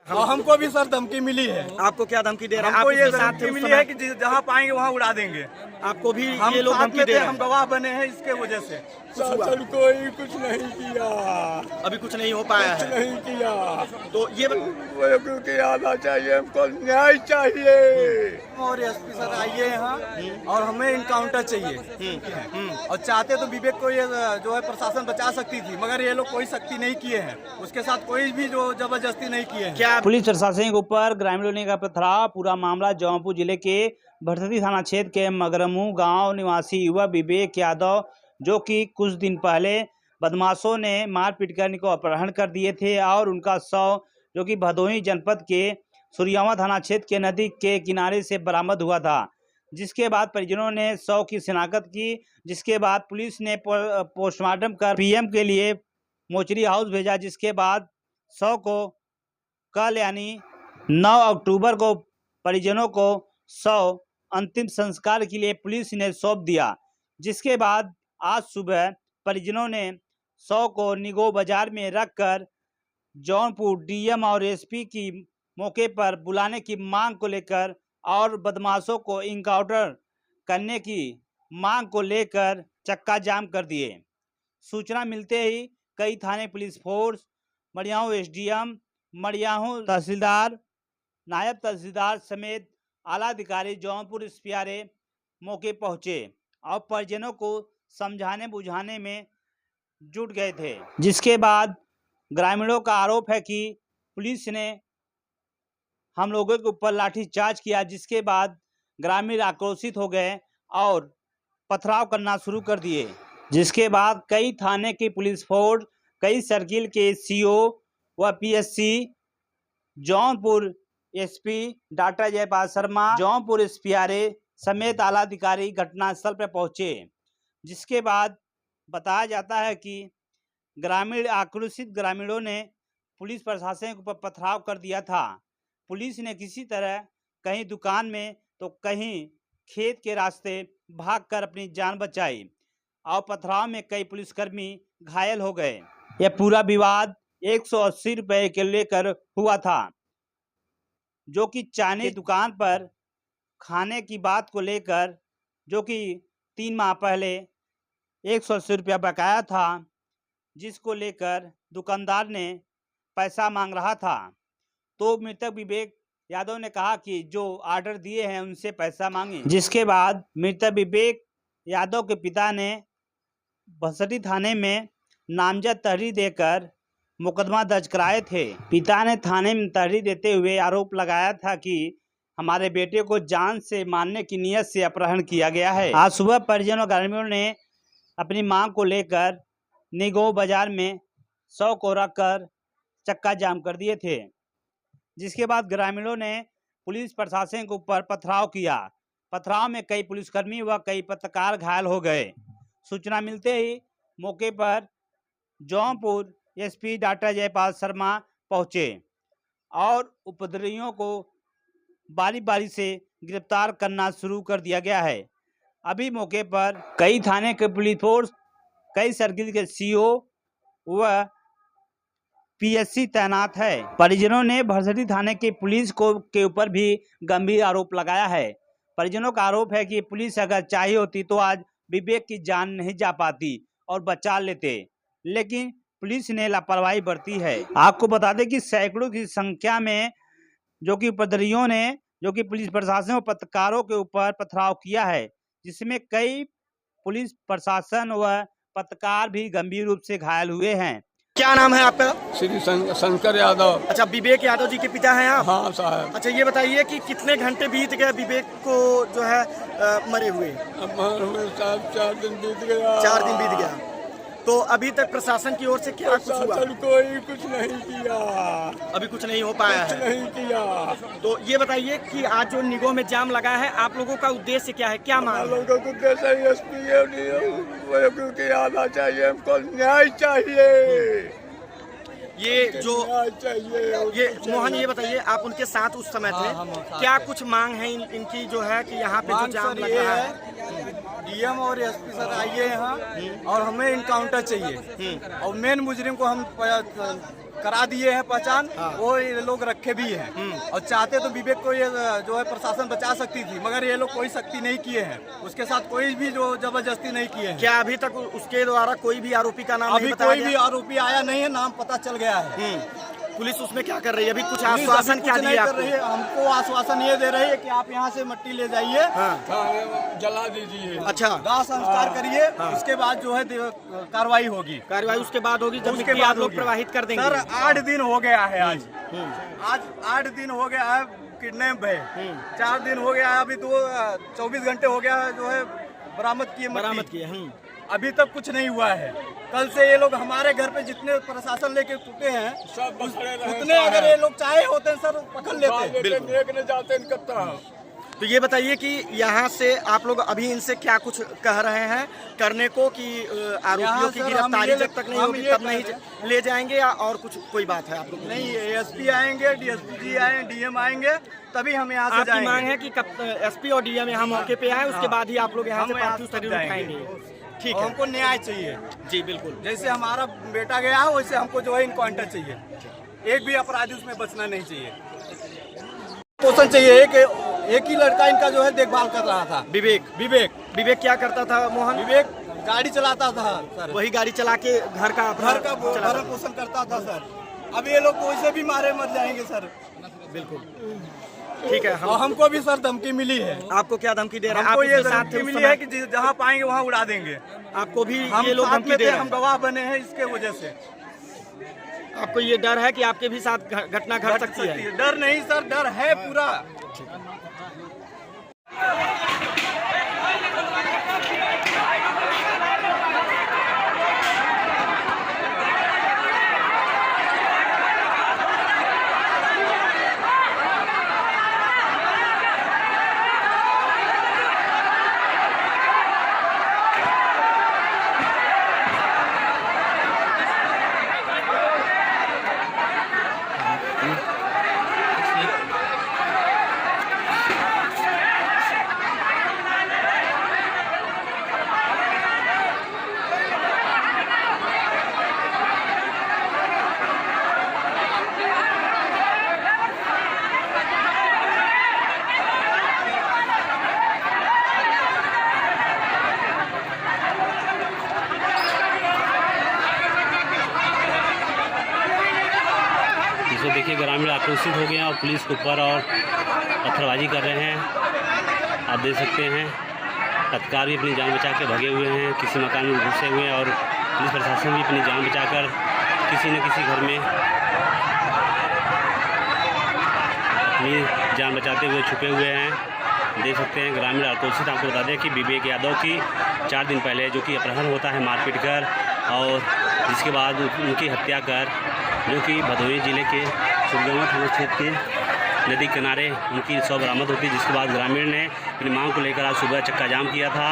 और हमको भी सर धमकी मिली है। आपको क्या धमकी दे रहे हैं? हमको ये साथ धमकी मिली है कि जहाँ पाएंगे वहाँ उड़ा देंगे। आपको भी हम ये लोग साथ धमकी में दे थे, रहे हम हैं? गवाह बने हैं इसके वजह से। शासन कोई कुछ नहीं किया, अभी कुछ नहीं हो पाया है। नहीं किया। तो ये क्योंकि आना चाहिए, हमको न्याय चाहिए। और एसपी सर आइए यहाँ और हमें इनकाउंटर चाहिए। और चाहते तो विवेक को ये जो है प्रशासन बचा सकती थी, मगर ये लोग कोई सख्ती नहीं किए हैं, उसके साथ कोई भी जो जबरदस्ती नहीं किए हैं। क्या पुलिस प्रशासन के ऊपर ग्रामीणों ने का पथराव। पूरा मामला जौनपुर जिले के भरसठी थाना क्षेत्र के मगरमू गांव निवासी युवा विवेक यादव, जो कि कुछ दिन पहले बदमाशों ने मारपीट कर इनको अपहरण कर दिए थे और उनका शव जो कि भदोही जनपद के सूर्यावा थाना क्षेत्र के नदी के किनारे से बरामद हुआ था। जिसके बाद परिजनों ने शव की शिनाख्त की, जिसके बाद पुलिस ने पोस्टमार्टम कर पीएम के लिए मोचरी हाउस भेजा। जिसके बाद शव को कल यानी 9 अक्टूबर को परिजनों को शव अंतिम संस्कार के लिए पुलिस ने सौंप दिया। जिसके बाद आज सुबह परिजनों ने शव को निगो बाजार में रखकर जौनपुर डीएम और एसपी की मौके पर बुलाने की मांग को लेकर और बदमाशों को इनकाउंटर करने की मांग को लेकर चक्का जाम कर दिए। सूचना मिलते ही कई थाने police force, Mariyahu SDM, Mariyahu तहसीलदार, नायब तहसीलदार समेत आला अधिकारी जौनपुर एसपीआरए मौके पहुंचे और परिजनों को समझाने बुझाने में जुट गए थे। जिसके बाद ग्रामीणों का आरोप है कि पुलिस ने हम लोगों के ऊपर लाठीचार्ज किया, जिसके बाद ग्रामीण आक्रोशित हो गए और पथराव करना शुरू कर दिए। जिसके बाद कई थाने की पुलिस फोर्स, कई सर्किल के सीओ व PSC, Jaunpur SP doctor Jaipal Sharma, Jaunpur एसपीआरए समेत आला अधिकारी घटनास्थल पर पहुंचे। जिसके बाद बताया जाता है कि ग्रामीण आक्रोशित ग्रामीणों ने पुलिस प्रशासन के ऊपर पथराव कर दिया था। पुलिस ने किसी तरह कहीं दुकान में तो कहीं खेत के रास्ते भागकर अपनी जान बचाई और पथराव में कई पुलिसकर्मी घायल हो गए। यह पूरा विवाद 180 रुपए के लेकर हुआ था, जो कि चाइनीज की दुकान पर खाने की बात को लेकर, जो कि 3 माह पहले 180 रुपया बकाया था, जिसको लेकर दुकानदार ने पैसा मांग रहा था। तो मृतक विवेक यादव ने कहा कि जो ऑर्डर दिए हैं उनसे पैसा मांगे। जिसके बाद मृतक विवेक यादव के पिता ने भरसठी थाने में नामजद तहरीर देकर मुकदमा दर्ज कराए थे। पिता ने थाने में तहरीर देते हुए आरोप लगाया था कि हमारे बेटे को जान से मारने की नीयत से अपहरण किया गया है। आज सुबह परिजन और ग्रामीणों ने अपनी मांग को लेकर निगो बाजार में शव को रखकर चक्का जाम कर दिए थे। जिसके बाद ग्रामीणों ने पुलिस प्रशासन के ऊपर पथराव किया। पथराव में कई पुलिसकर्मी व कई पत्रकार घायल हो गए। सूचना मिलते ही मौके पर जौनपुर एसपी डॉक्टर जयपाल शर्मा पहुंचे और उपद्रवियों को बारी बारी से गिरफ्तार करना शुरू कर दिया गया है। अभी मौके पर कई थाने के पुलिस फोर्स, कई सर्किल के सीओ व पीएससी तैनात है। परिजनों ने भरसठी थाने की पुलिस को के ऊपर भी गंभीर आरोप लगाया है। परिजनों का आरोप है कि पुलिस अगर चाहिए होती तो आज विवेक की जान नहीं जा पाती और बचा लेते, लेकिन पुलिस ने लापरवाही बरती है। आपको बता दें कि सैकड़ों की संख्या में जो कि उपद्रवियों ने जो कि पुलिस प्रशासन और पत्रकारों के ऊपर पथराव किया है, जिसमें कई पुलिस प्रशासन व पत्रकार भी गंभीर रूप से घायल हुए हैं। क्या नाम है आपका? श्री शंकर यादव। अच्छा, विवेक यादव जी के पिता हैं आप? हाँ साहब। अच्छा, ये बताइए कि कितने घंटे बीत गए विवेक को जो है मरे हुए? अब साहब 4 दिन बीत गया। 4 दिन बीत गया। तो अभी तक प्रशासन की ओर से क्या कुछ हुआ? शासन कोई कुछ नहीं किया, अभी कुछ नहीं हो पाया है। नहीं किया। तो ये बताइए कि आज जो निगो में जाम लगा है, आप लोगों का उद्देश्य क्या है, क्या मांग? लोगों को कैसे क्योंकि आना चाहिए, हमको न्याय चाहिए। ये जो ये मोहन, ये बताइए आप उनके साथ उस समय थे, क्या कुछ मांग है इनकी जो है कि यहाँ पे जो जाम लग रहा है? डीएम और एसपी सर आइए यहाँ और हमें इनकाउंटर चाहिए और मेन मुजरिम को हम करा दिए हैं पहचान, वो ये लोग रखे भी हैं। और चाहते तो विवेक को ये जो है प्रशासन बचा सकती थी, मगर ये लोग कोई सख्ती नहीं किए हैं, उसके साथ कोई भी जो जबरदस्ती नहीं किए हैं। क्या अभी तक उसके द्वारा कोई भी आरोपी का नाम अभी नहीं बताया कोई भी आरोपी आया नहीं है, नाम पता चल गया है। पुलिस उसमें क्या कर रही है? अभी कुछ पुलिस आश्वासन अभी क्या कुछ दिया नहीं कर रही है, हमको आश्वासन ये दे रही है कि आप यहाँ से मिट्टी ले जाइए, जला दीजिए। अच्छा, दाह संस्कार करिए, उसके बाद जो है कार्रवाई होगी। कार्रवाई उसके बाद होगी, जब उसके मिट्टी बाद आप लोग होगी। प्रवाहित कर देंगे। सर 8 दिन हो गया है आज 8 दिन हो गया है किडनैप है। 4 दिन हो गया है, अभी तो 24 घंटे हो गया है जो है बरामद किए। अभी तक कुछ नहीं हुआ है। कल से ये लोग हमारे घर पे जितने प्रशासन लेके टूटे हैं सब उतने अगर ये लोग चाहे होते हैं सर पकड़ लेते। देखने जाते हैं कत्ता। तो ये बताइए कि यहाँ से आप लोग अभी इनसे क्या कुछ कह रहे हैं करने को, कि आरोपियों की सर, गिरफ्तारी हम ये जब तक नहीं हम होगी ये तब नहीं ले जाएंगे, या और कुछ कोई बात है आप लोग? नहीं, एसपी आएंगे, डीएसपी जी आए, डीएम आएंगे, तभी हम यहाँ से आपकी जाएंगे। मांग है कि एसपी और डीएम यहाँ मौके पे आए, उसके बाद ही आप लोग यहाँ से हम यहाँ पार्थिव से शरीर जाएंगे। उठाएंगे। ठीक और है, हमको न्याय चाहिए। जी बिल्कुल। जैसे हमारा बेटा गया है वैसे हमको जो है इनकाउंटर चाहिए। एक भी अपराधी उसमें बचना नहीं चाहिए। पोषण चाहिए। एक ही लड़का इनका जो है देखभाल कर रहा था, विवेक क्या करता था मोहन? विवेक गाड़ी चलाता था सर, वही गाड़ी चला के घर का भरण पोषण करता था सर। अब ये लोग कोई से भी मारे मर जाएंगे सर। बिल्कुल ठीक है। और हमको भी सर धमकी मिली है। आपको क्या धमकी दे रहे हैं? हमको आप ये उसके साथ थे धमकी उस मिली समय? है कि जहाँ पाएंगे वहाँ उड़ा देंगे। आपको भी हम ये लोग साथ धमकी में दे थे, रहे हम हैं? गवाह बने हैं इसके वजह से। आपको ये डर है कि आपके भी साथ घटना घट सकती है? डर नहीं सर, डर है पूरा। जिसको देखिए ग्रामीण आक्रोशित हो गए हैं और पुलिस के ऊपर और पत्थरबाजी कर रहे हैं। आप देख सकते हैं तत्काल भी अपनी जान बचा के भगे हुए हैं, किसी मकान में घुसे हुए हैं, और पुलिस प्रशासन भी अपनी जान बचाकर किसी न किसी घर में अपनी जान बचाते हुए छुपे हुए हैं। देख सकते हैं ग्रामीण आक्रोशित। आपको बता दें कि विवेक यादव की 4 दिन पहले जो कि अपहरण होता है मारपीट कर, और जिसके बाद उनकी हत्या कर, जो कि भदोही जिले के सुरगमा थाना क्षेत्र के नदी किनारे उनकी शव बरामद होती, जिसके बाद ग्रामीण ने अपनी मांग को लेकर आज सुबह चक्का जाम किया था।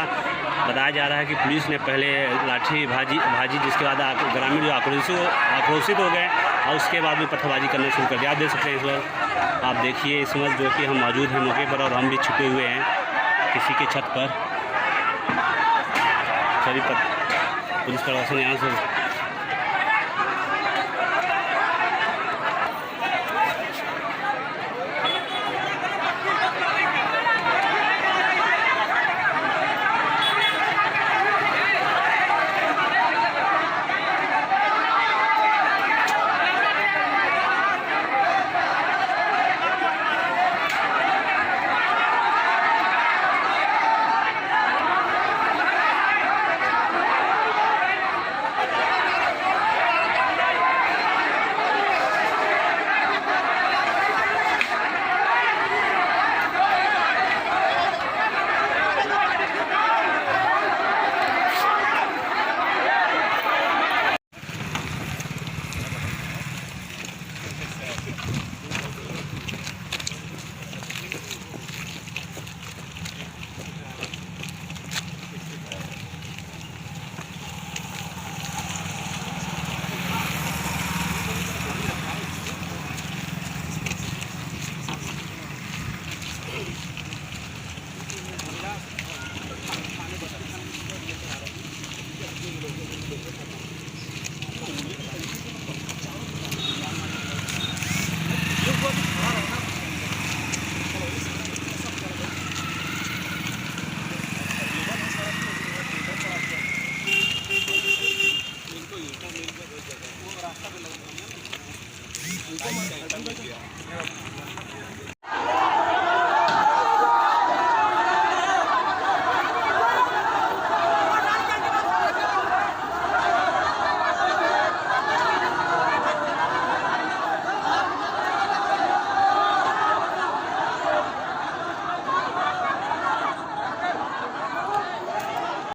बताया जा रहा है कि पुलिस ने पहले लाठी भाजी जिसके बाद ग्रामीण जो आक्रोशित हो गए और उसके बाद भी पत्थरबाजी करना शुरू कर दिया। आप देख सकते हैं इस वक्त, आप देखिए इस वक्त जो कि हम मौजूद हैं मौके पर, और हम भी छुपे हुए हैं किसी के छत पर। सभी पुलिस प्रशासन यहाँ से